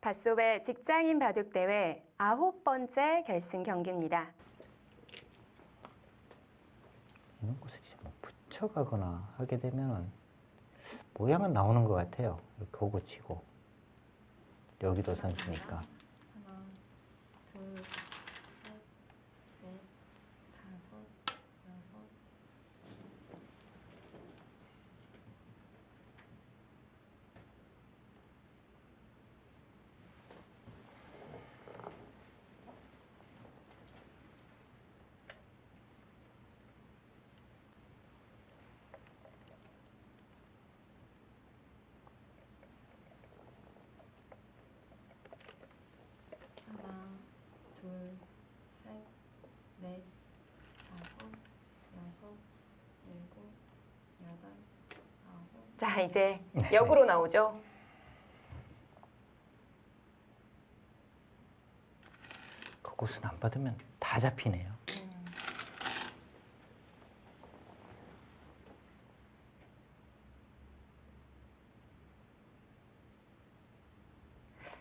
밧소배 직장인 바둑대회 9번째 결승 경기입니다. 이런 곳을 이제 뭐 붙여가거나 하게 되면은 모양은 나오는 것 같아요. 이렇게 오고 치고. 여기도 선수니까. 하나, 둘, 셋, 넷, 다섯, 여섯. 하나, 둘, 셋, 넷, 다섯, 여섯, 일곱, 여덟, 아홉. 자, 이제 역으로 나오죠. 그곳은 안 받으면 다 잡히네요.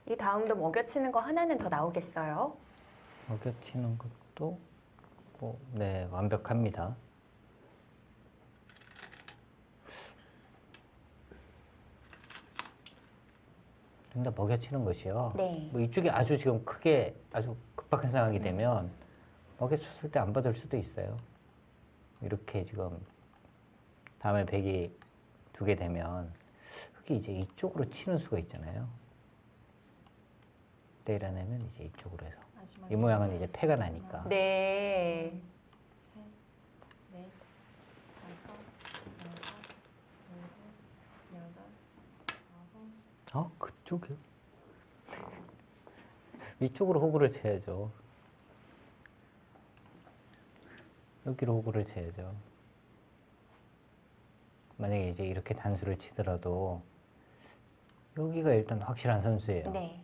이 다음도 먹여치는 거 하나는 더 나오겠어요? 먹여치는 것도 뭐, 네, 완벽합니다. 근데 먹여치는 것이요. 네. 뭐 이쪽이 아주 지금 크게 아주 급박한 상황이 되면 먹여쳤을 때 안 받을 수도 있어요. 이렇게 지금 다음에 백이 두게 되면 흑이 이제 이쪽으로 치는 수가 있잖아요. 때려내면 이제 이쪽으로 해서 마지막 이 모양은 이제 패가 나니까. 네. 셋, 넷, 다섯, 여섯, 일곱, 여덟, 아홉. 그쪽이요? 위쪽으로 호구를 쳐야죠. 여기로 호구를 쳐야죠. 만약에 이제 이렇게 단수를 치더라도 여기가 일단 확실한 선수예요. 네.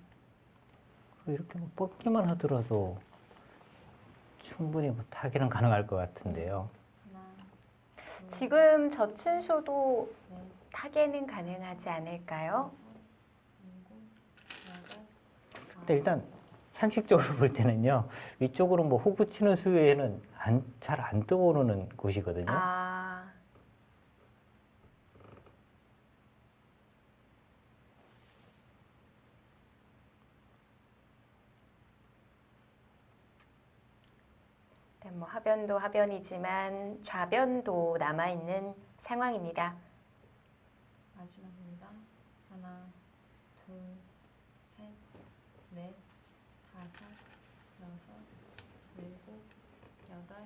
이렇게 뭐 뽑기만 하더라도 충분히 뭐 타기는 가능할 것 같은데요. 하나, 둘, 지금 저 춘수도 넷, 타개는 가능하지 않을까요? 다섯, 일곱, 여덟, 근데 일단 상식적으로 볼 때는요, 위쪽으로 뭐 호구 치는 수에는 잘 안 떠오르는 곳이거든요. 아, 네, 뭐 하변도 하변이지만 좌변도 남아있는 상황입니다. 마지막입니다. 하나, 둘, 셋, 넷, 다섯, 여섯, 일곱, 여덟,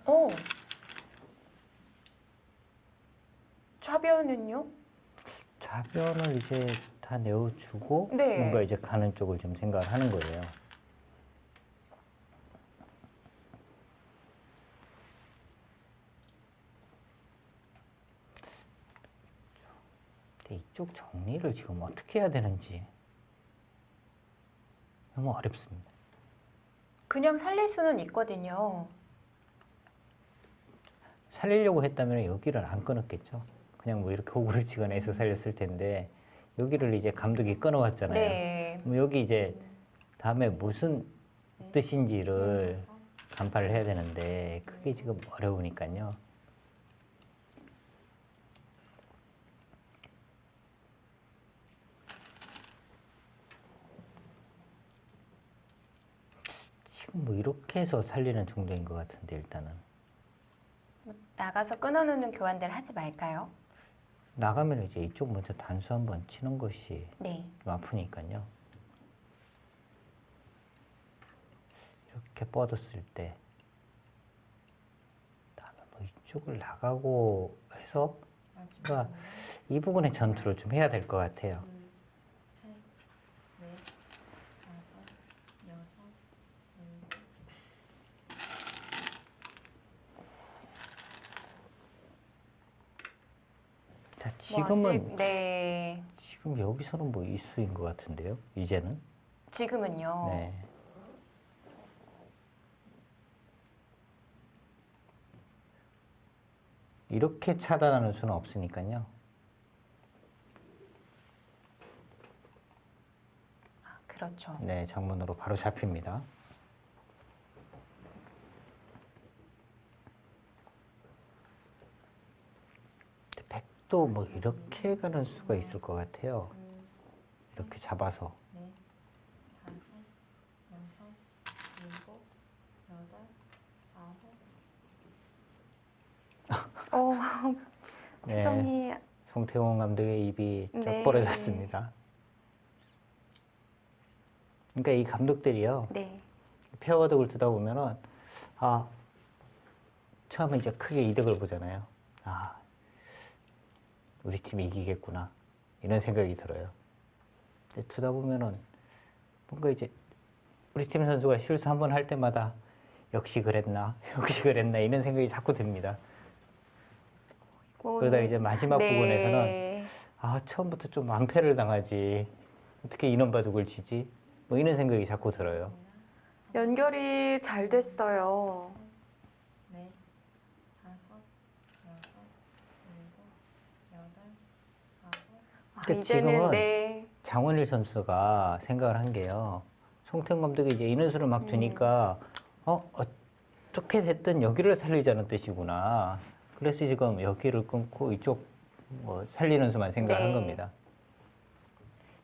아홉. 오! 좌변은요? 좌변을 이제 다 내어주고 네. 뭔가 이제 가는 쪽을 좀 생각을 하는 거예요. 근데 이쪽 정리를 지금 어떻게 해야 되는지 너무 어렵습니다. 그냥 살릴 수는 있거든요. 살리려고 했다면 여기를 안 끊었겠죠. 그냥 뭐 이렇게 호구를 치거나 해서 살렸을 텐데 여기를 이제 감독이 끊어왔잖아요. 네. 그럼 여기 이제 다음에 무슨 뜻인지를 다섯, 간파를 해야 되는데 그게 지금 어려우니까요. 지금 뭐 이렇게 해서 살리는 정도인 것 같은데 일단은 나가서 끊어놓는 교환들 하지 말까요? 나가면 이제 이쪽 먼저 단수 한번 치는 것이 네. 좀 아프니까요. 이렇게 뻗었을 때 다음에 뭐 이쪽을 나가고 해서 그러니까 마지막입니다. 이 부분의 전투를 좀 해야 될 것 같아요. 둘, 셋, 넷, 다섯, 여섯, 일곱. 자, 뭐 지금은 아직, 네. 지금 여기서는 뭐 이수인 것 같은데요. 이제는. 지금은요. 네. 이렇게 차단하는 수는 없으니까요. 그렇죠. 네, 장문으로 바로 잡힙니다. 백도 뭐 이렇게 가는 수가 있을 것 같아요. 이렇게 잡아서. 넷, 다섯, 여섯, 일곱, 여덟, 아홉. 어, 네, 표정이 송태곤 감독의 입이 쩍 네. 벌어졌습니다. 그러니까 이 감독들이요, 네. 페어바둑을 두다 보면은 처음에 이제 크게 이득을 보잖아요. 우리 팀이 이기겠구나 이런 생각이 들어요. 근데 두다 보면은 뭔가 이제 우리 팀 선수가 실수 한 번 할 때마다 역시 그랬나 역시 그랬나 이런 생각이 자꾸 듭니다. 그러다 이제 마지막 네. 부분에서는 처음부터 좀 완패를 당하지 어떻게 이런 바둑을 치지 뭐 이런 생각이 자꾸 들어요. 연결이 잘 됐어요. 넷, 다섯, 여섯, 일곱, 여덟, 아홉. 그러니까 이제는 지금은 네. 장원일 선수가 생각을 한 게요. 송태훈 감독이 이제 인원수를 막 두니까 어떻게 됐든 여기를 살리자는 뜻이구나. 그래서 지금 여기를 끊고 이쪽 뭐 살리는 수만 생각한 네. 겁니다.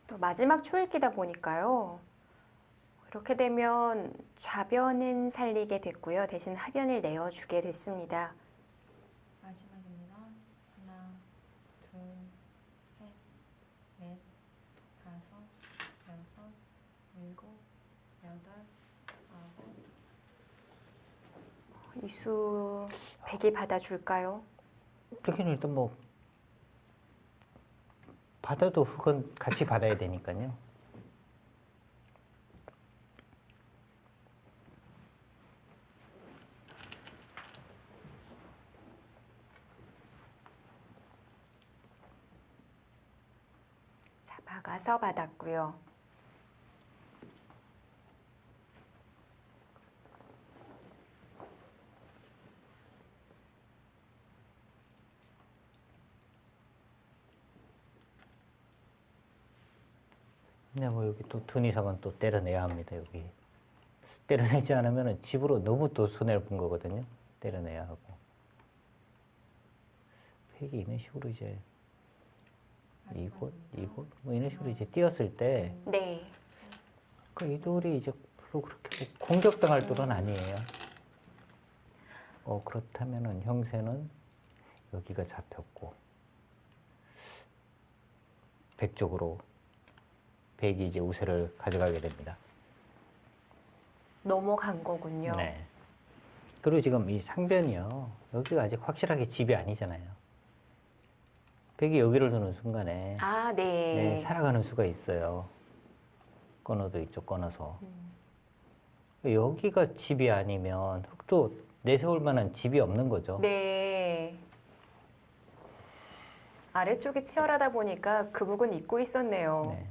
또 마지막 초읽기다 보니까요. 이렇게 되면 좌변은 살리게 됐고요. 대신 하변을 내어주게 됐습니다. 마지막입니다. 하나, 둘, 셋, 넷, 다섯, 여섯, 일곱, 여덟, 아홉. 이수 백이 받아줄까요? 백이는 일단 뭐 받아도 흙은 같이 받아야 되니까요. 자, 막아서 받았고요. 근데 뭐 여기 또 둔 이상은 또 때려내야 합니다. 여기 때려내지 않으면 집으로 너무 또 손해를 본 거거든요. 때려내야 하고. 팩이 이런 식으로 이제 이곳 뭐 이런 식으로 이제 뛰었을 때 네. 그 이 돌이 이제 별로 그렇게 뭐 공격당할 돌은 아니에요. 그렇다면은 형세는 여기가 잡혔고 백 쪽으로 백이 이제 우세를 가져가게 됩니다. 넘어간 거군요. 네. 그리고 지금 이 상변이요. 여기가 아직 확실하게 집이 아니잖아요. 백이 여기를 두는 순간에 아, 네. 네, 살아가는 수가 있어요. 끊어도 이쪽 끊어서. 여기가 집이 아니면 흙도 내세울 만한 집이 없는 거죠. 네. 아래쪽이 치열하다 보니까 그 부분 잊고 있었네요. 네.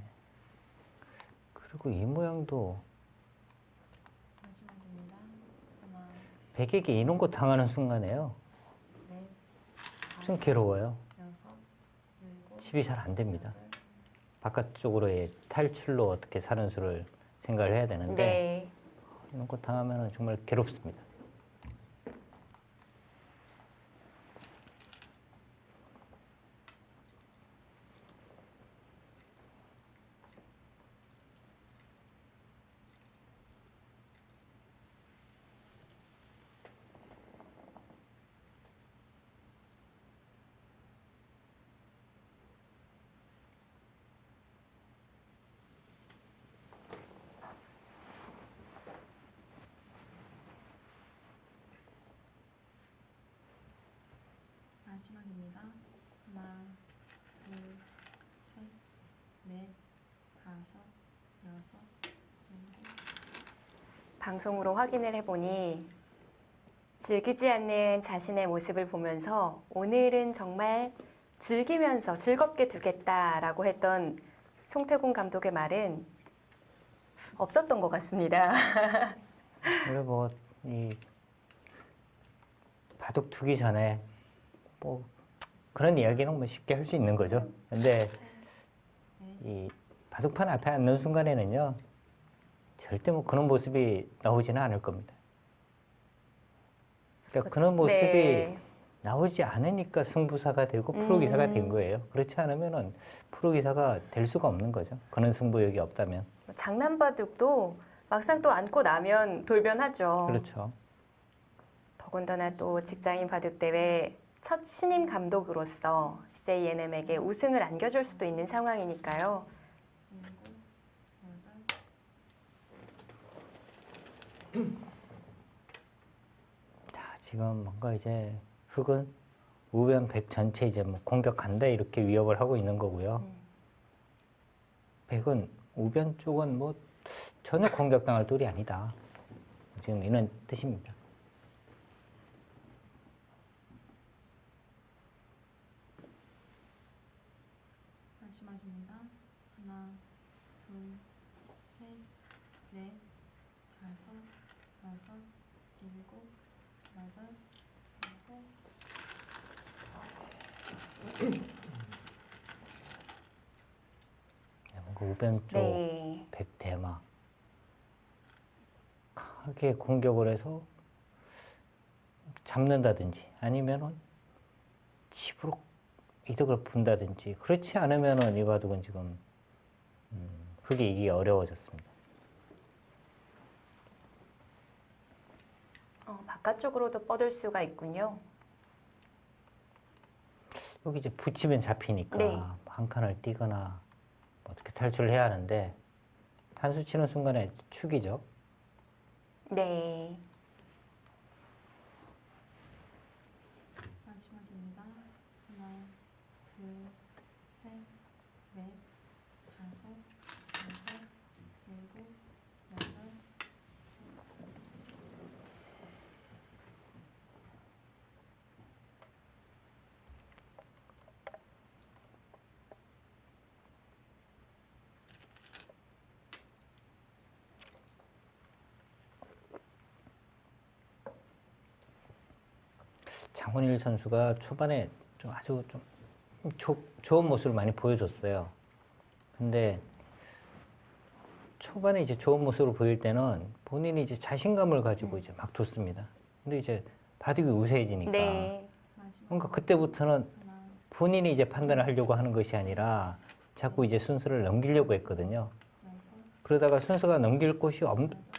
그리고 이 모양도 마지막입니다. 하나, 백에게 이런 거 당하는 순간에요. 넷, 좀 다섯, 괴로워요. 여섯, 일곱, 집이 잘 안 됩니다. 여덟. 바깥쪽으로의 탈출로 어떻게 사는 수를 생각을 해야 되는데 네. 이런 거 당하면 정말 괴롭습니다. 마지막입니다. 하나, 둘, 셋, 넷, 다섯, 여섯, 일곱. 방송으로 확인을 해보니 즐기지 않는 자신의 모습을 보면서 오늘은 정말 즐기면서 즐겁게 두겠다라고 했던 송태곤 감독의 말은 없었던 것 같습니다. 그래 뭐이 바둑 두기 전에 뭐 그런 이야기는 뭐 쉽게 할 수 있는 거죠. 근데 이 바둑판 앞에 앉는 순간에는요 절대 뭐 그런 모습이 나오지는 않을 겁니다. 그러니까 그런 모습이 네. 나오지 않으니까 승부사가 되고 프로기사가 된 거예요. 그렇지 않으면은 프로기사가 될 수가 없는 거죠. 그런 승부욕이 없다면. 장난바둑도 막상 또 앉고 나면 돌변하죠. 그렇죠. 더군다나 또 직장인 바둑대회 첫 신임 감독으로서 CJNM에게 우승을 안겨줄 수도 있는 상황이니까요. 7, 8. 자, 지금 뭔가 이제 흑은 우변 백 전체 이제 뭐 공격한다 이렇게 위협을 하고 있는 거고요. 백은 우변 쪽은 뭐 전혀 공격당할 돌이 아니다. 지금 이런 뜻입니다. 마지막입니다. 하나, 둘, 셋, 넷, 다섯, 여섯, 일곱, 여덟, 일곱. 뭔가 우변 쪽 네. 백대마 강하게 공격을 해서 잡는다든지 아니면은 집으로 이득을 본다든지 그렇지 않으면은 이 바둑은 지금 흑이 이기기 어려워졌습니다. 바깥쪽으로도 뻗을 수가 있군요. 여기 이제 붙이면 잡히니까 네. 한 칸을 띄거나 어떻게 탈출을 해야 하는데 단수 치는 순간에 축이죠. 네. 마지막입니다. 하나, 둘, 셋, 넷, 다섯, 여섯, 일곱, 여덟. 장훈일 선수가 초반에 좀 아주 좀 좋은 모습을 많이 보여줬어요. 근데 초반에 이제 좋은 모습을 보일 때는 본인이 이제 자신감을 가지고 이제 막 뒀습니다. 근데 이제 바둑이 우세해지니까 네. 마지막 뭔가 그때부터는 하나, 본인이 이제 판단을 하려고 하는 것이 아니라 자꾸 이제 순서를 넘기려고 했거든요. 여섯, 그러다가 순서가 넘길 곳이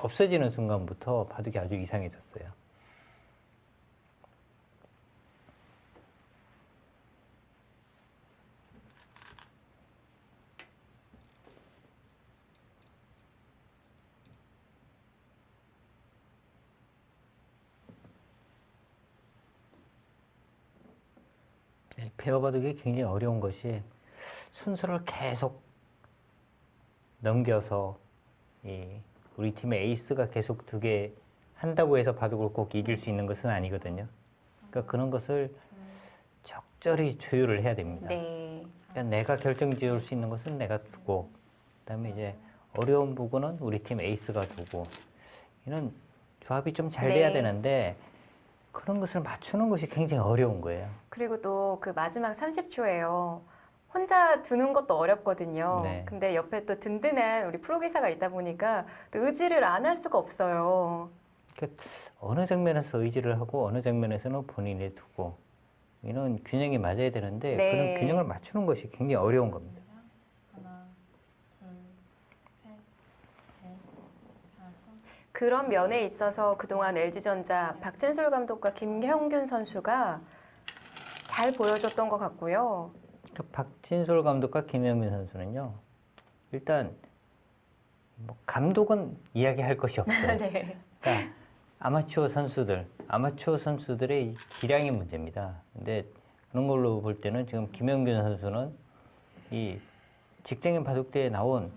없어지는 순간부터 바둑이 아주 이상해졌어요. 네, 페어 바둑이 굉장히 어려운 것이 순서를 계속 넘겨서 우리 팀의 에이스가 계속 두 개 한다고 해서 바둑을 꼭 이길 수 있는 것은 아니거든요. 그러니까 그런 것을 적절히 조율을 해야 됩니다. 네. 그러니까 내가 결정 지을 수 있는 것은 내가 두고, 그다음에 이제 어려운 부분은 우리 팀 에이스가 두고, 이런 조합이 좀 잘 돼야 네. 되는데 그런 것을 맞추는 것이 굉장히 어려운 거예요. 그리고 또 그 마지막 30초예요. 혼자 두는 것도 어렵거든요. 네. 근데 옆에 또 든든한 우리 프로기사가 있다 보니까 또 의지를 안 할 수가 없어요. 그러니까 어느 장면에서 의지를 하고 어느 장면에서는 본인이 두고 이런 균형이 맞아야 되는데 네. 그런 균형을 맞추는 것이 굉장히 어려운 겁니다. 하나, 둘, 셋, 넷, 다섯. 그런 면에 있어서 그동안 LG전자 박진솔 감독과 김형균 선수가 잘 보여줬던 것 같고요. 박진솔 감독과 김영균 선수는요. 일단 뭐 감독은 이야기할 것이 없어요. 네. 그러니까 아마추어 선수들의 이 기량이 문제입니다. 근데 그런 걸로 볼 때는 지금 김영균 선수는 이 직장인 바둑대에 나온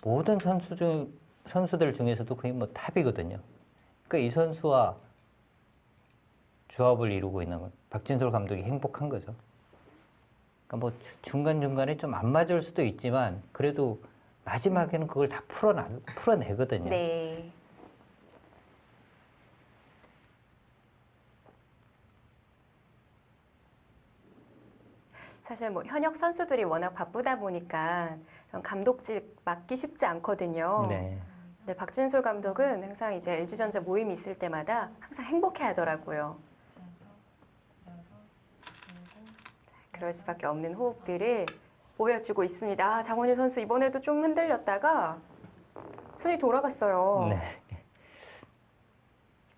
모든 선수들 중에서도 거의 뭐 탑이거든요. 그러니까 이 선수와 조합을 이루고 있는 건 박진솔 감독이 행복한 거죠. 그러니까 뭐 중간중간에 좀 안 맞을 수도 있지만 그래도 마지막에는 그걸 다 풀어내거든요. 네. 사실 뭐 현역 선수들이 워낙 바쁘다 보니까 이런 감독직 맡기 쉽지 않거든요. 네. 네, 박진솔 감독은 항상 이제 LG전자 모임이 있을 때마다 항상 행복해 하더라고요. 그럴 수밖에 없는 호흡들을 보여주고 있습니다. 아, 장원일 선수 이번에도 좀 흔들렸다가 손이 돌아갔어요. 네.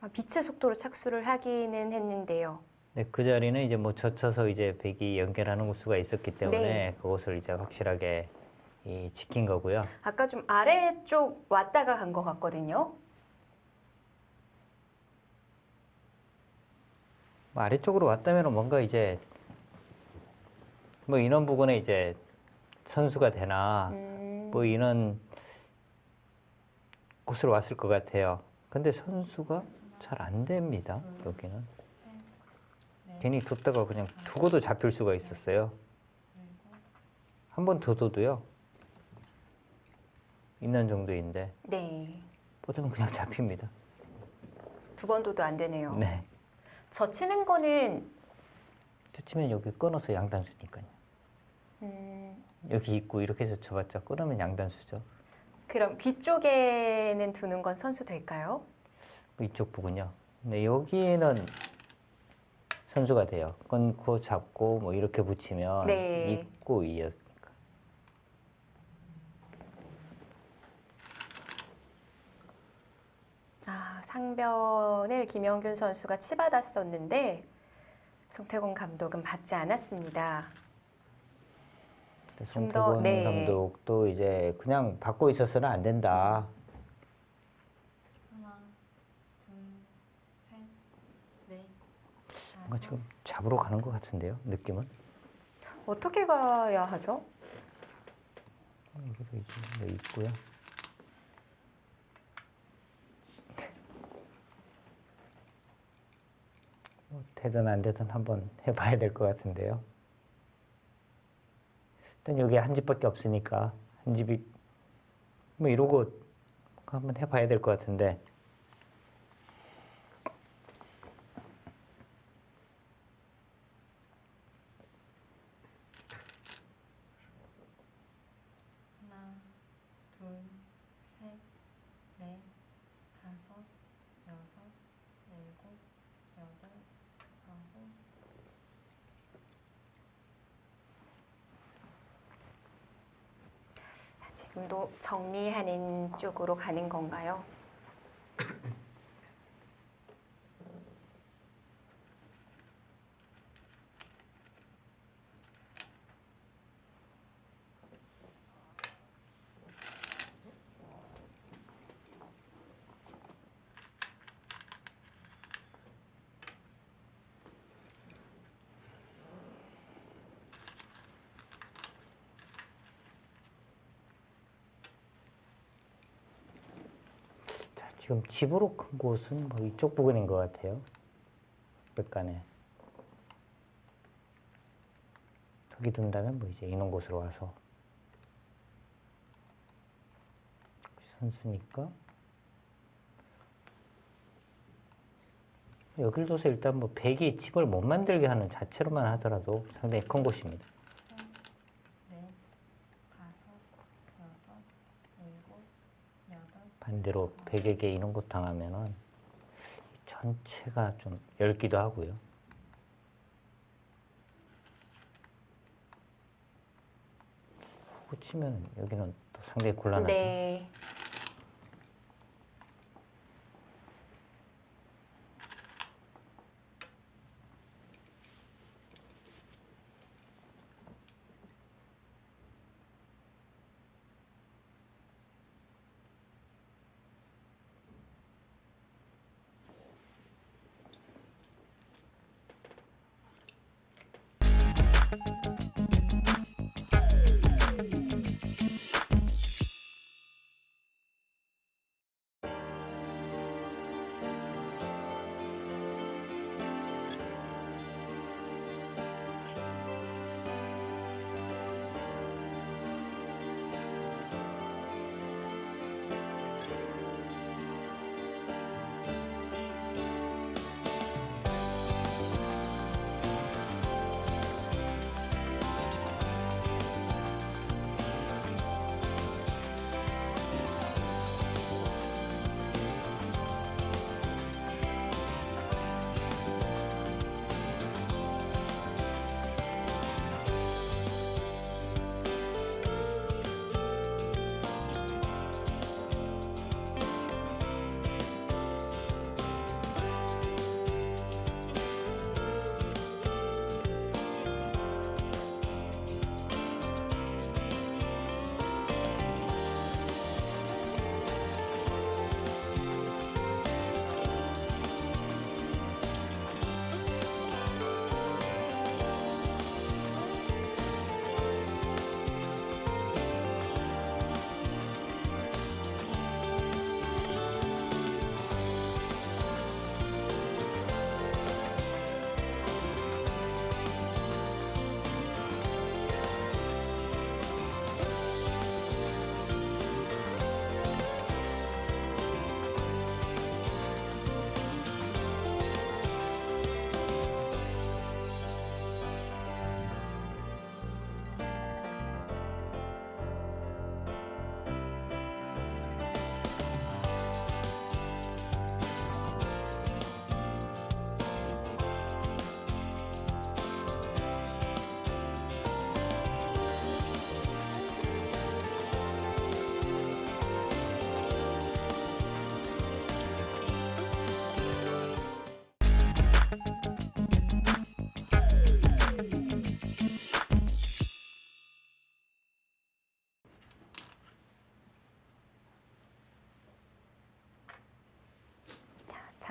아, 빛의 속도로 착수를 하기는 했는데요. 네, 그 자리는 이제 뭐 젖혀서 이제 백이 연결하는 수가 있었기 때문에 네. 그것을 이제 확실하게 지킨 거고요. 아까 좀 아래쪽 왔다가 간 것 같거든요. 뭐 아래쪽으로 왔다면 뭔가 이제 뭐 이런 부분에 이제 선수가 되나 뭐 이런 곳으로 왔을 것 같아요. 근데 선수가 잘 안 됩니다. 여기는 괜히 뒀다가 그냥 두고도 잡힐 수가 있었어요. 한 번 더 둬도요. 있는 정도인데 네. 뻗으면 그냥 잡힙니다. 두 번 둬도 안 되네요. 네. 젖히는 거는 치면 여기 끊어서 양단수니까요. 여기 있고 이렇게 해서 쳐봤자 끊으면 양단수죠. 그럼 뒤쪽에는 두는 건 선수 될까요? 이쪽 부분요. 근데 여기에는 선수가 돼요. 끊고 잡고 뭐 이렇게 붙이면 네. 있고 이었으니까. 아, 상변을 김영균 선수가 치받았었는데 송태곤 감독은 받지 않았습니다. 좀더 송태곤 네. 감독도 이제 그냥 받고 있어서는 안 된다. 하나, 둘, 셋, 넷, 뭔가 다섯, 지금 잡으러 가는 것 같은데요, 느낌은. 어떻게 가야 하죠? 여기도 이제 뭐 있고요. 뭐 되든 안 되든 한번 해봐야 될 것 같은데요. 일단 여기 한 집밖에 없으니까 한 집이 뭐 이러고 한번 해봐야 될 것 같은데. 하나, 둘, 셋, 넷, 다섯, 여섯, 일곱, 여덟, 아홉. 지금도 정리하는 쪽으로 가는 건가요? 자, 지금 집으로 큰 곳은 뭐 이쪽 부분인 것 같아요. 백간에. 턱이 둔다면 뭐 이제 이런 곳으로 와서. 선수니까. 여길 둬서 일단 뭐 백이 집을 못 만들게 하는 자체로만 하더라도 상당히 큰 곳입니다. 넷, 다섯, 여섯, 일곱, 여덟. 반대로 백에게 이런 곳 당하면은 전체가 좀 얇기도 하고요. 치면 여기는 또 상당히 곤란하죠. 네.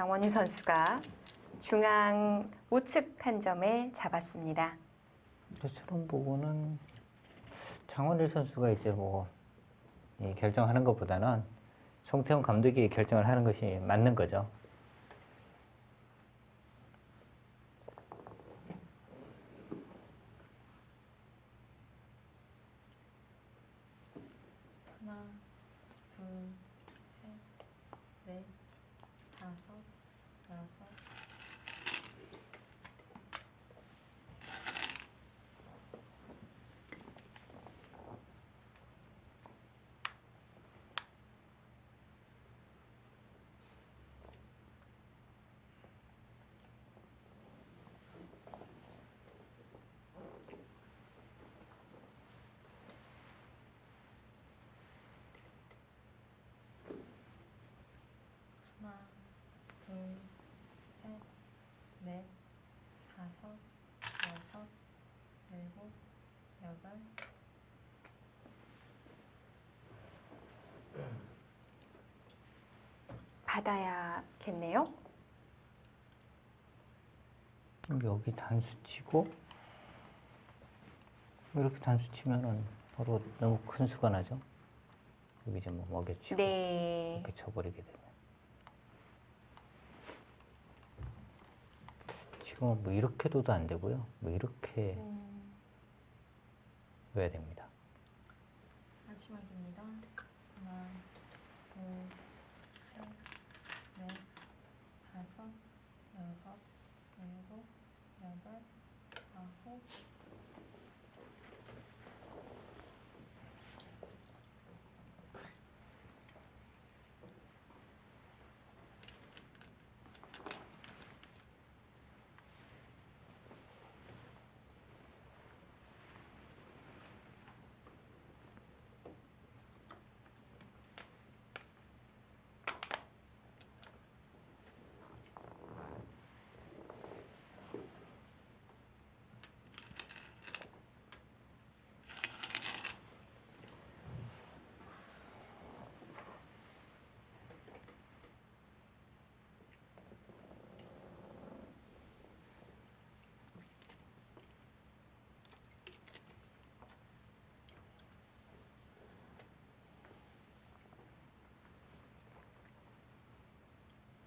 장원희 선수가 중앙 우측 한 점을 잡았습니다. 저런 부분은 장원일 선수가 이제 뭐 결정하는 것보다는 송태훈 감독이 결정을 하는 것이 맞는 거죠. 하나, 둘, 셋, 넷, 다섯, 여섯. 하나, 둘, 셋, 넷, 다섯, 여섯, 일곱, 여덟. 받아야겠네요. 그럼 여기 단수 치고 이렇게 단수 치면은 바로 너무 큰 수가 나죠. 여기 이제 뭐 먹여치고 네. 이렇게 쳐버리게 되면 지금은 뭐 이렇게 둬도 안 되고요. 뭐 이렇게 둬야 됩니다. 마지막입니다. 하나, 둘, 셋, 넷, 다섯, 여섯, 일곱, 여덟, 아홉.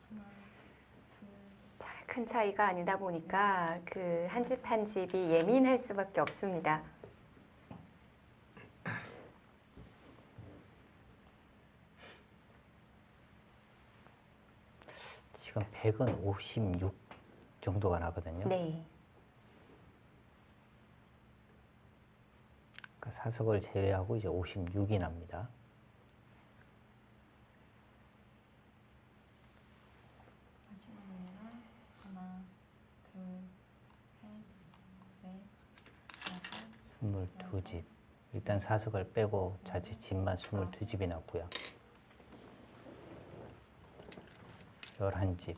하나, 둘, 큰 차이가 아니다 보니까 그 한 집 한 집이 예민할 수밖에 없습니다. 지금 100은 56 정도가 나거든요. 네. 그러니까 사석을 제외하고 이제 56이 납니다. 마지막입니다. 하나, 둘, 셋, 넷, 다섯. 22집. 일단 사석을 빼고 자체 집만 22집이 났고요. 11집.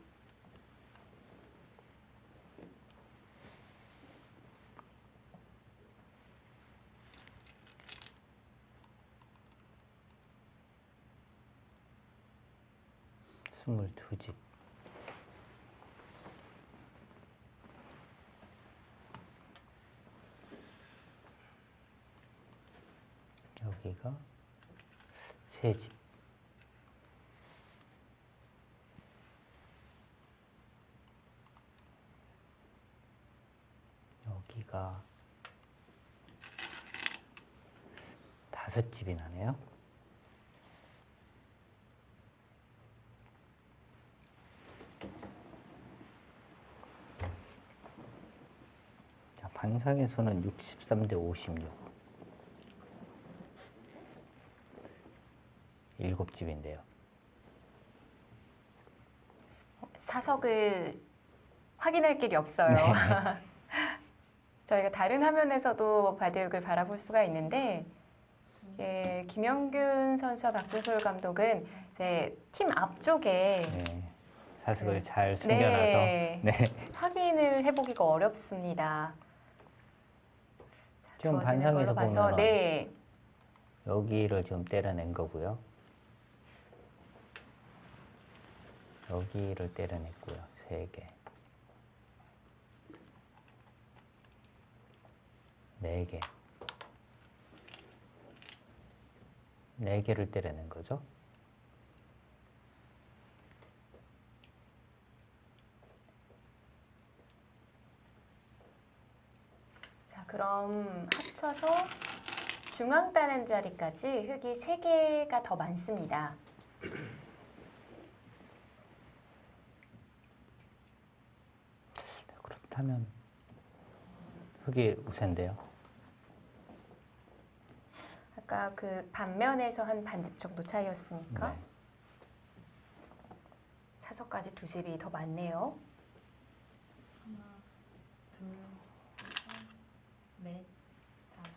스물두 집. 여기가 세 집. 여기가 다섯 집이 나네요. 자, 반상에서는 63대 56. 일곱 집인데요. 사석을 확인할 길이 없어요. 네. 저희가 다른 화면에서도 바디육을 바라볼 수가 있는데 예, 김영균 선수와 박준솔 감독은 이제 팀 앞쪽에 네. 사석을 네. 잘 숨겨놔서 네. 네. 확인을 해보기가 어렵습니다. 자, 지금 주어지는 반상에서 걸로 봐서, 보면은 네. 여기를 지금 때려낸 거고요. 여기를 때려냈고요. 3개. 4개. 4개를 때려낸 거죠. 자, 그럼 합쳐서 중앙 따는 자리까지 흙이 3개가 더 많습니다. 그렇다면 흙이 우세인데요. 아까 그 반면에서 한 반집 정도 차이였으니까 네. 5까지 2집이 더 많네요. 하나, 둘, 셋, 넷, 다섯.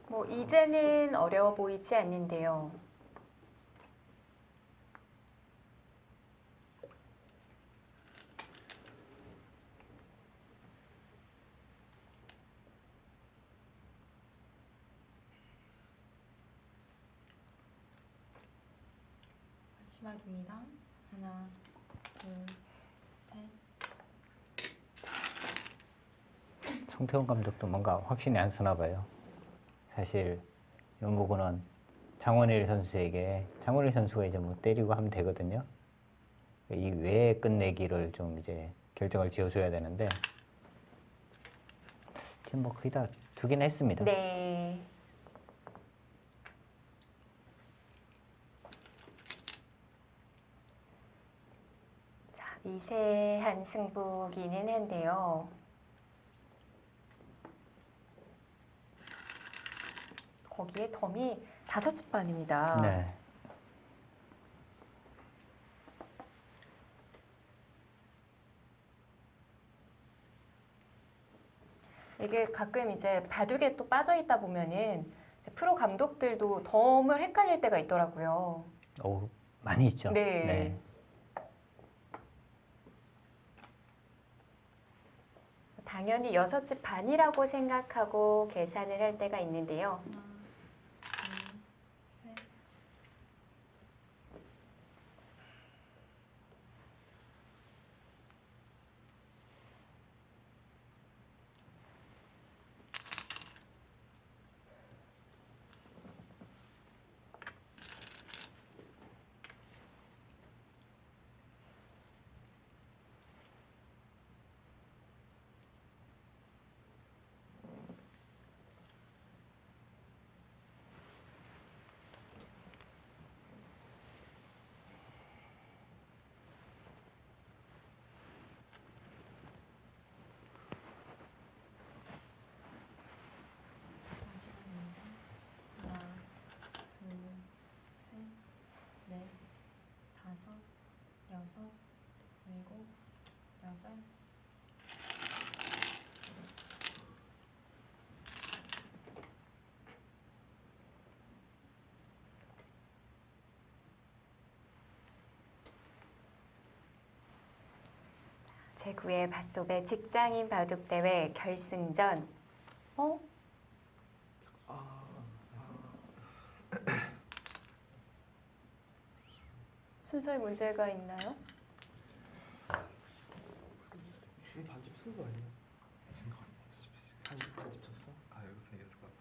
뭐 이제는 어려워 보이지 않는데요. 마지막입니다. 하나, 둘, 셋. 송태훈 감독도 뭔가 확신이 안 서나 봐요. 사실 이런 부분은 장원일 선수에게 장원일 선수가 이제 뭐 때리고 하면 되거든요. 이 외에 끝내기를 좀 이제 결정을 지어줘야 되는데 지금 뭐 거의 다 두긴 했습니다. 네. 자, 미세한 승부기는 한데요. 거기에 덤이 5집 반입니다. 네. 이게 가끔 이제 바둑에 또 빠져 있다 보면은 이제 프로 감독들도 덤을 헷갈릴 때가 있더라고요. 오, 많이 있죠. 네. 당연히 6집 반이라고 생각하고 계산을 할 때가 있는데요. 하나, 둘, 셋. 마지막입니다. 하나, 둘, 셋, 넷, 다섯, 여섯, 일곱, 여덟. 제9회 밧소배 직장인 바둑대회 결승전. 순서에 문제가 있나요? 지금 반집 쓴 거 아니야? 쓴거 아니야? 반집 쳤어? 아 여기서 이겼을 것 같아.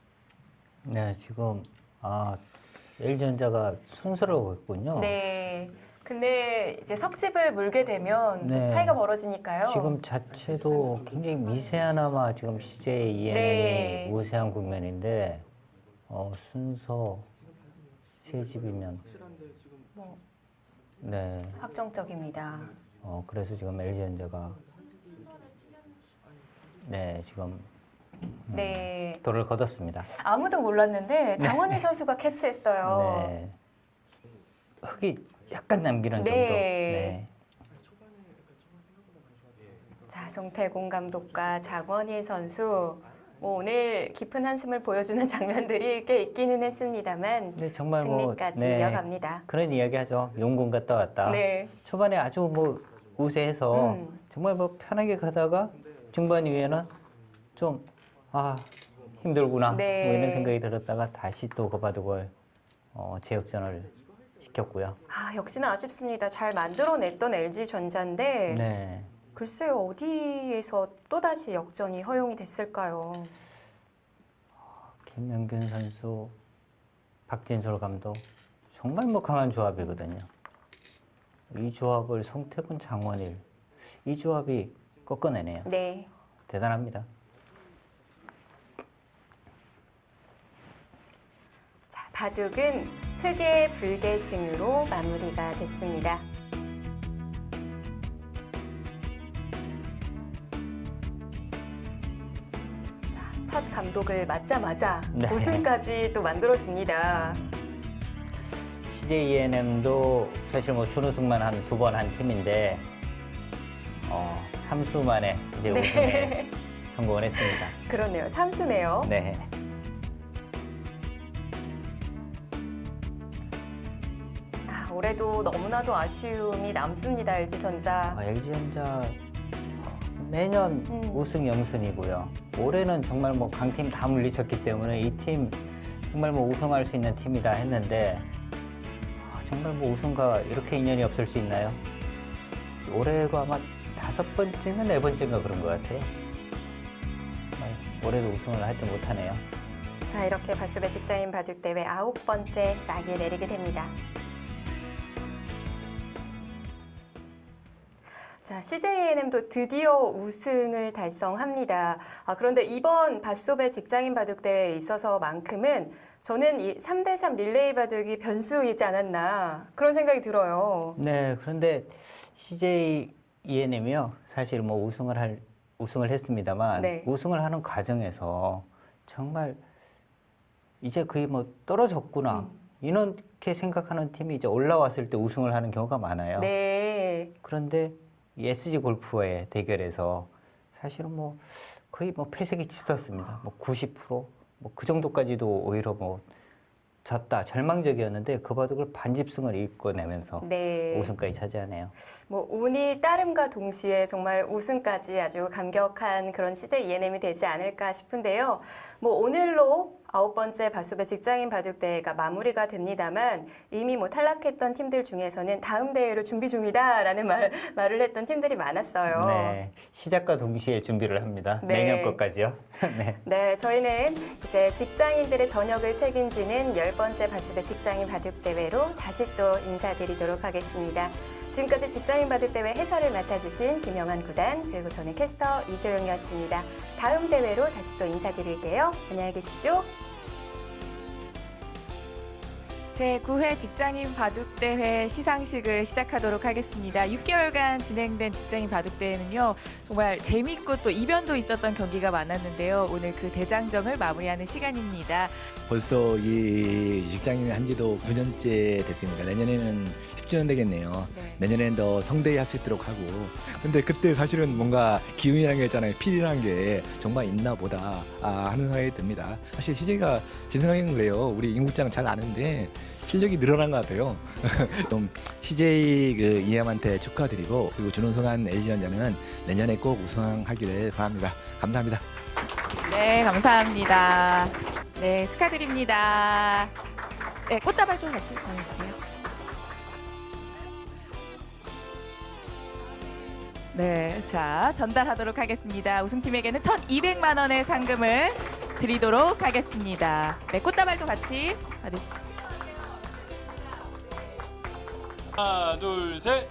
네, 지금 LG전자가 순서를 했군요. 네. 근데 이제 석집을 물게 되면 네. 차이가 벌어지니까요. 지금 자체도 굉장히 미세하나마 지금 CJ ENM이 네. 우세한 국면인데 순서 세 집이면 확실한데 지금 뭐 네. 확정적입니다. 그래서 지금 LG전자가 네 지금 네. 돌을 거뒀습니다. 아무도 몰랐는데 장원일 선수가 캐치했어요. 네. 흙이 약간 남기는 네. 정도. 네. 자, 송태곤 감독과 장원일 선수 뭐 오늘 깊은 한숨을 보여주는 장면들이 꽤 있기는 했습니다만 근데 정말 뭐 승리까지 네, 이어갑니다. 그런 이야기하죠. 용군 갔다 왔다. 네. 초반에 아주 뭐 우세해서 정말 뭐 편하게 가다가 중반 이후에는 좀 힘들구나 네. 뭐 이런 생각이 들었다가 다시 또 그 바둑을 재역전을 시켰고요. 역시나 아쉽습니다. 잘 만들어냈던 LG전자인데 네. 글쎄요, 어디에서 또다시 역전이 허용이 됐을까요? 김영균 선수, 박진솔 감독 정말 뭐 강한 조합이거든요. 이 조합을 송태곤, 장원일 이 조합이 꺾어내네요. 네. 대단합니다. 자, 바둑은 흑의 불계승으로 마무리가 됐습니다. 자, 첫 감독을 맞자마자 네. 우승까지 또 만들어줍니다. CJ ENM도 사실 뭐 준우승만 한 2번 한 팀인데 3수 만에 이제 네. 우승에 성공을 했습니다. 그렇네요. 3수네요. 네. 올해도 너무나도 아쉬움이 남습니다. LG전자. LG전자 매년 우승 영순이고요. 올해는 정말 뭐 강팀 다 물리쳤기 때문에 이 팀 정말 뭐 우승할 수 있는 팀이다 했는데 정말 뭐 우승과 이렇게 인연이 없을 수 있나요? 올해가 아마 5번째인가 4번째인가 그런 것 같아요. 정말 올해도 우승을 하지 못하네요. 자, 이렇게 바수배 직장인 바둑대회 9번째 낙이 내리게 됩니다. 자, CJ ENM도 드디어 우승을 달성합니다. 그런데 이번 바소배 직장인 바둑대회에 있어서만큼은 저는 이 3대3 릴레이 바둑이 변수이지 않았나 그런 생각이 들어요. 네, 그런데 CJ ENM이요. 사실 뭐 우승을 했습니다만 네. 우승을 하는 과정에서 정말 이제 거의 뭐 떨어졌구나 이렇게 생각하는 팀이 이제 올라왔을 때 우승을 하는 경우가 많아요. 네. 그런데 이 SG 골프와의 대결에서 사실은 뭐 거의 뭐 패색이 짙었습니다. 뭐 90%, 뭐 그 정도까지도 오히려 뭐 졌다, 절망적이었는데 그 바둑을 반집승을 이끌어내면서 네. 우승까지 차지하네요. 뭐 운이 따름과 동시에 정말 우승까지 아주 감격한 그런 CJ ENM이 되지 않을까 싶은데요. 뭐 오늘로 9번째 바수배 직장인 바둑대회가 마무리가 됩니다만 이미 뭐 탈락했던 팀들 중에서는 다음 대회를 준비 중이다라는 말을 했던 팀들이 많았어요. 네, 시작과 동시에 준비를 합니다. 네. 내년 것까지요. 네. 네, 저희는 이제 직장인들의 저녁을 책임지는 10번째 바수배 직장인 바둑대회로 다시 또 인사드리도록 하겠습니다. 지금까지 직장인 바둑대회 해설을 맡아주신 김영환 구단 그리고 저는 캐스터 이소영이었습니다. 다음 대회로 다시 또 인사드릴게요. 안녕히 계십시오. 제9회 직장인 바둑대회 시상식을 시작하도록 하겠습니다. 6개월간 진행된 직장인 바둑대회는요. 정말 재밌고 또 이변도 있었던 경기가 많았는데요. 오늘 그 대장정을 마무리하는 시간입니다. 벌써 이 직장인을 한 지도 9년째 됐습니다. 내년에는 10주년 되겠네요. 네. 내년에는 더 성대히 할 수 있도록 하고. 근데 그때 사실은 뭔가 기운이라는 게 있잖아요. 필이라는 게 정말 있나 보다 하는 생각이 듭니다. 사실 CJ가 제 생각에는 그래요. 우리 임국장 잘 아는데 실력이 늘어난 것 같아요. 좀 CJ 그 EM한테 축하드리고 그리고 준우승한 LG전자는 내년에 꼭 우승하기를 바랍니다. 감사합니다. 네, 감사합니다. 네, 축하드립니다. 네, 꽃다발도 같이 전해주세요. 네, 자, 전달하도록 하겠습니다. 우승팀에게는 1,200만 원의 상금을 드리도록 하겠습니다. 네, 꽃다발도 같이 받으시죠. 하나, 둘, 셋.